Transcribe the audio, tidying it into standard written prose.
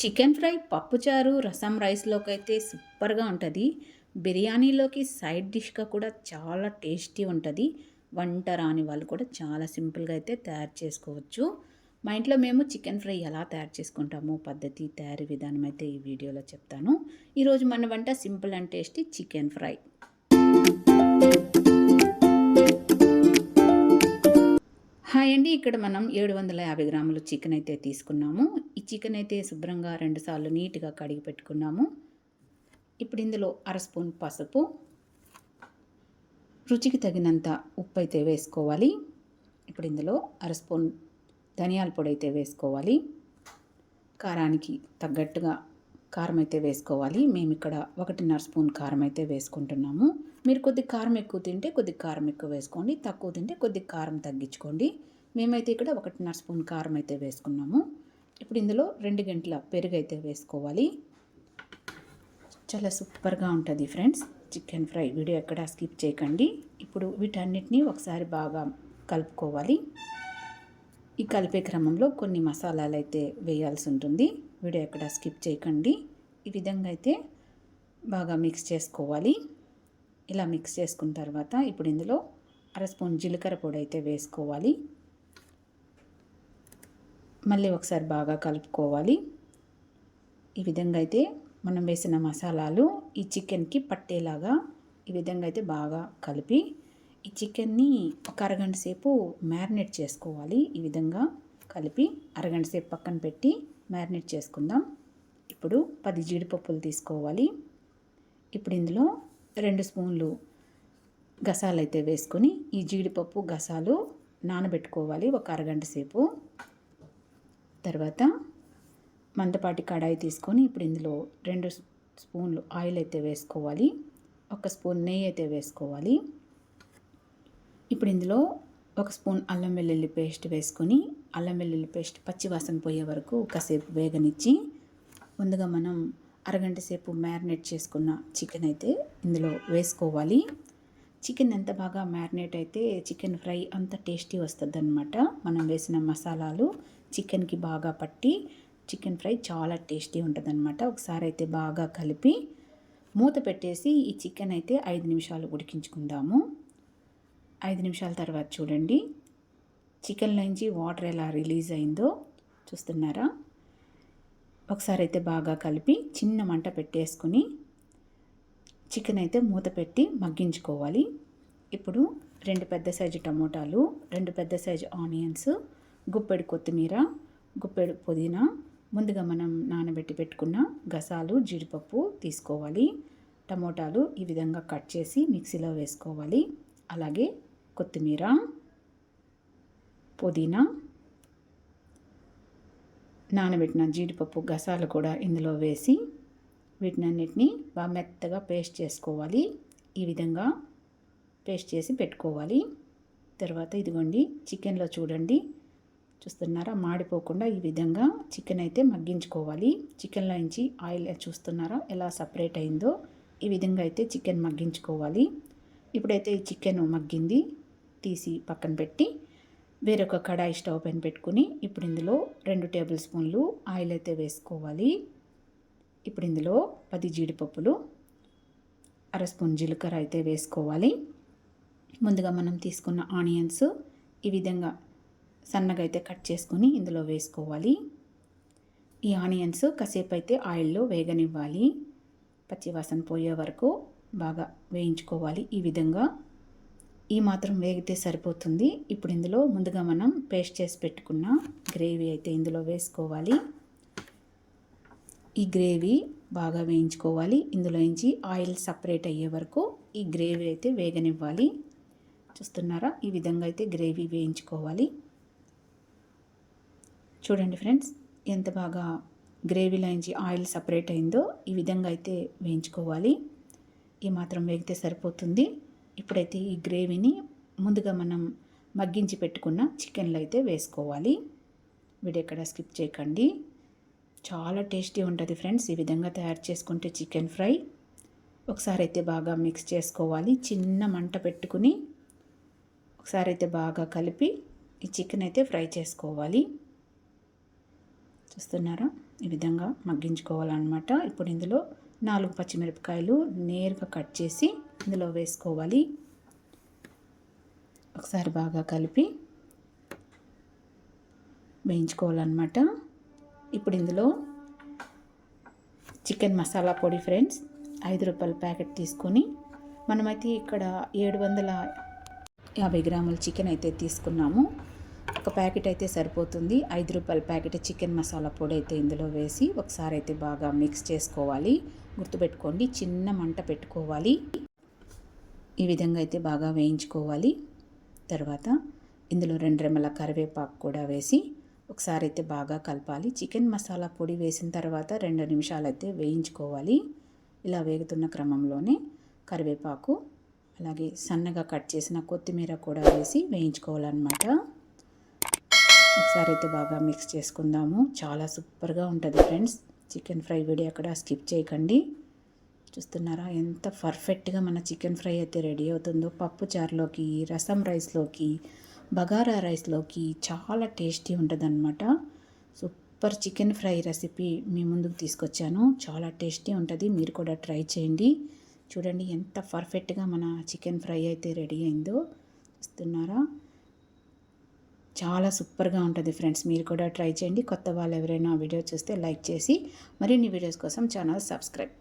Chicken fry, పప్పుచారు, రసం రైస్‌లోకి అయితే సూపర్‌గా ఉంటది. బిర్యానీలోకి సైడ్ డిష్‌గా కూడా చాలా టేస్టీ ఉంటది. వంట రాని వాళ్ళు కూడా చాలా సింపుల్‌గా అయితే తయారు చేసుకోవచ్చు. మా ఇంట్లో మేము చికెన్ ఫ్రై ఎలా తయారు చేసుకుంటామో పద్ధతి, తయారీ విధానం అయితే ఈ వీడియోలో చెప్తాను. ఈరోజు మన వంట simple and tasty chicken fry. Hi అండి. ఇక్కడ మనం 750 గ్రాములు చికెన్ అయితే తీసుకున్నాము. ఈ చికెన్ అయితే శుభ్రంగా 2 సార్లు నీట్‌గా కడిగి పెట్టుకున్నాము. ఇప్పుడు ఇందులో అర స్పూన్ పసుపు, రుచికి తగినంత ఉప్పు అయితే వేసుకోవాలి. ఇప్పుడు ఇందులో అర స్పూన్ ధనియాల పొడి అయితే వేసుకోవాలి. కారానికి తగ్గట్టుగా కారం అయితే వేసుకోవాలి. మేము ఇక్కడ 1.5 స్పూన్ కారం అయితే వేసుకుంటున్నాము. మీరు కొద్దిగా కారం ఎక్కువ తింటే కొద్దిగా కారం ఎక్కువ వేసుకోండి. తక్కువ తింటే కొద్దిగా కారం తగ్గించుకోండి. మేమైతే ఇక్కడ 1.5 స్పూన్ కారం అయితే వేసుకున్నాము. ఇప్పుడు ఇందులో 2 గంటల పెరుగు అయితే వేసుకోవాలి. చాలా సూపర్గా ఉంటుంది ఫ్రెండ్స్ చికెన్ ఫ్రై. వీడియో ఎక్కడ స్కిప్ చేయకండి. ఇప్పుడు వీటన్నిటిని ఒకసారి బాగా కలుపుకోవాలి. ఈ కలిపే క్రమంలో కొన్ని మసాలాలు అయితే వేయాల్సి ఉంటుంది. వీడియో ఎక్కడ స్కిప్ చేయకండి. ఈ విధంగా అయితే బాగా మిక్స్ చేసుకోవాలి. ఇలా మిక్స్ చేసుకున్న తర్వాత ఇప్పుడు ఇందులో అర స్పూన్ జీలకర్ర పొడి అయితే వేసుకోవాలి. మళ్ళీ ఒకసారి బాగా కలుపుకోవాలి. ఈ విధంగా అయితే మనం వేసిన మసాలాలు ఈ చికెన్కి పట్టేలాగా ఈ విధంగా అయితే బాగా కలిపి ఈ చికెన్ని ఒక అరగంట సేపు మ్యారినేట్ చేసుకోవాలి. ఈ విధంగా కలిపి అరగంట సేపు పక్కన పెట్టి మ్యారినేట్ చేసుకుందాం. ఇప్పుడు 10 జీడిపప్పులు తీసుకోవాలి. ఇప్పుడు ఇందులో 2 స్పూన్లు గసాలు అయితే వేసుకొని ఈ జీడిపప్పు గసాలు నానబెట్టుకోవాలి ఒక అరగంట సేపు. తర్వాత మందపాటి కడాయి తీసుకొని ఇప్పుడు ఇందులో 2 స్పూన్లు ఆయిల్ అయితే వేసుకోవాలి. 1 స్పూన్ నెయ్యి అయితే వేసుకోవాలి. ఇప్పుడు ఇందులో 1 స్పూన్ అల్లం వెల్లుల్లి పేస్ట్ వేసుకొని అల్లం వెల్లుల్లి పేస్ట్ పచ్చివాసన పోయే వరకు కాసేపు వేగనిచ్చి ముందుగా మనం అరగంట సేపు మ్యారినేట్ చేసుకున్న చికెన్ అయితే ఇందులో వేసుకోవాలి. చికెన్ ఎంత బాగా మ్యారినేట్ అయితే చికెన్ ఫ్రై అంత టేస్టీ వస్తుంది అన్నమాట. మనం వేసిన మసాలాలు చికెన్కి బాగా పట్టి చికెన్ ఫ్రై చాలా టేస్టీ ఉంటుంది అన్నమాట. ఒకసారి అయితే బాగా కలిపి మూత పెట్టేసి ఈ చికెన్ అయితే 5 నిమిషాలు ఉడికించుకుందాము. 5 నిమిషాల తర్వాత చూడండి చికెన్లో నుంచి వాటర్ ఎలా రిలీజ్ అయిందో చూస్తున్నారా. ఒకసారి అయితే బాగా కలిపి చిన్న మంట పెట్టేసుకుని చికెన్ అయితే మూత పెట్టి మగ్గించుకోవాలి. ఇప్పుడు 2 పెద్ద సైజు టమోటాలు, 2 పెద్ద సైజు ఆనియన్స్, గుప్పెడు కొత్తిమీర, గుప్పెడు పుదీనా, ముందుగా మనం నానబెట్టి పెట్టుకున్న గసాలు జీడిపప్పు తీసుకోవాలి. టమోటాలు ఈ విధంగా కట్ చేసి మిక్సీలో వేసుకోవాలి. అలాగే కొత్తిమీర, పుదీనా, నానబెట్టిన జీడిపప్పు గసాలు కూడా ఇందులో వేసి వీటినన్నిటిని బాగా మెత్తగా పేస్ట్ చేసుకోవాలి. ఈ విధంగా పేస్ట్ చేసి పెట్టుకోవాలి. తర్వాత ఇదిగోండి చికెన్లో చూడండి చూస్తున్నారా మాడిపోకుండా ఈ విధంగా చికెన్ అయితే మగ్గించుకోవాలి. చికెన్లో నుంచి ఆయిల్ చూస్తున్నారా ఎలా సపరేట్ అయిందో. ఈ విధంగా అయితే చికెన్ మగ్గించుకోవాలి. ఇప్పుడైతే ఈ చికెన్ మగ్గింది తీసి పక్కన పెట్టి వేరొక కడాయి స్టవ్ పైన పెట్టుకుని ఇప్పుడు ఇందులో 2 టేబుల్ స్పూన్లు ఆయిల్ అయితే వేసుకోవాలి. ఇప్పుడు ఇందులో 10 జీడిపప్పులు, అర స్పూన్ జీలకర్ర అయితే వేసుకోవాలి. ముందుగా మనం తీసుకున్న ఆనియన్స్ ఈ విధంగా సన్నగా అయితే కట్ చేసుకొని ఇందులో వేసుకోవాలి. ఈ ఆనియన్స్ కాసేపు అయితే ఆయిల్లో వేగనివ్వాలి. పచ్చివాసన పోయే వరకు బాగా వేయించుకోవాలి. ఈ విధంగా ఈ మాత్రం వేగితే సరిపోతుంది. ఇప్పుడు ఇందులో ముందుగా మనం పేస్ట్ చేసి పెట్టుకున్న గ్రేవీ అయితే ఇందులో వేసుకోవాలి. ఈ గ్రేవీ బాగా వేయించుకోవాలి. ఇందులో నుంచి ఆయిల్ సపరేట్ అయ్యే వరకు ఈ గ్రేవీ అయితే వేగనివ్వాలి. చూస్తున్నారా ఈ విధంగా అయితే గ్రేవీ వేయించుకోవాలి. చూడండి ఫ్రెండ్స్ ఎంత బాగా గ్రేవీలో నుంచి ఆయిల్ సపరేట్ అయిందో ఈ విధంగా అయితే వేయించుకోవాలి. ఈ మాత్రం వేగితే సరిపోతుంది. ఇప్పుడైతే ఈ గ్రేవీని ముందుగా మనం మగ్గించి పెట్టుకున్న చికెన్లో అయితే వేసుకోవాలి. వీడియో ఎక్కడ స్కిప్ చేయకండి. చాలా టేస్టీ ఉంటుంది ఫ్రెండ్స్. ఈ విధంగా తయారు చేసుకుంటే చికెన్ ఫ్రై ఒకసారి అయితే బాగా మిక్స్ చేసుకోవాలి. చిన్న మంట పెట్టుకుని ఒకసారి అయితే బాగా కలిపి ఈ చికెన్ అయితే ఫ్రై చేసుకోవాలి. చూస్తున్నారా, ఈ విధంగా మగ్గించుకోవాలన్నమాట. ఇప్పుడు ఇందులో 4 పచ్చిమిరపకాయలు నేరుగా కట్ చేసి ఇందులో వేసుకోవాలి. ఒకసారి బాగా కలిపి వేయించుకోవాలన్నమాట. ఇప్పుడు ఇందులో చికెన్ మసాలా పొడి ఫ్రెండ్స్ 5 రూపాయల ప్యాకెట్ తీసుకొని, మనమైతే ఇక్కడ 750 గ్రాముల చికెన్ అయితే తీసుకున్నాము. ఒక ప్యాకెట్ అయితే సరిపోతుంది. 5 రూపాయల ప్యాకెట్ చికెన్ మసాలా పొడి అయితే ఇందులో వేసి ఒకసారి అయితే బాగా మిక్స్ చేసుకోవాలి. గుర్తుపెట్టుకోండి, చిన్న మంట పెట్టుకోవాలి. ఈ విధంగా అయితే బాగా వేయించుకోవాలి. తర్వాత ఇందులో 2 రెమ్మల కరివేపాకు కూడా వేసి ఒకసారి అయితే బాగా కలపాలి. చికెన్ మసాలా పొడి వేసిన తర్వాత 2 నిమిషాలు అయితే వేయించుకోవాలి. ఇలా వేగుతున్న క్రమంలోనే కరివేపాకు అలాగే సన్నగా కట్ చేసిన కొత్తిమీర కూడా వేసి వేయించుకోవాలన్నమాట. ఒకసారి అయితే బాగా మిక్స్ చేసుకుందాము. చాలా సూపర్గా ఉంటుంది ఫ్రెండ్స్. చికెన్ ఫ్రై వీడియో అక్కడ స్కిప్ చేయకండి. చూస్తున్నారా ఎంత పర్ఫెక్ట్గా మన చికెన్ ఫ్రై అయితే రెడీ అవుతుందో. పప్పు చారులోకి, రసం రైస్లోకి, బగారా రైస్లోకి చాలా టేస్టీ ఉంటుందన్నమాట. సూపర్ చికెన్ ఫ్రై రెసిపీ మీ ముందుకు తీసుకొచ్చాను. చాలా టేస్టీ ఉంటుంది. మీరు కూడా ట్రై చేయండి. చూడండి ఎంత పర్ఫెక్ట్గా మన చికెన్ ఫ్రై అయితే రెడీ అయిందో. చూస్తున్నారా, చాలా సూపర్గా ఉంటుంది ఫ్రెండ్స్. మీరు కూడా ట్రై చేయండి. కొత్త వాళ్ళు ఎవరైనా వీడియో చూస్తే లైక్ చేసి మరిన్ని వీడియోస్ కోసం ఛానల్ సబ్స్క్రైబ్.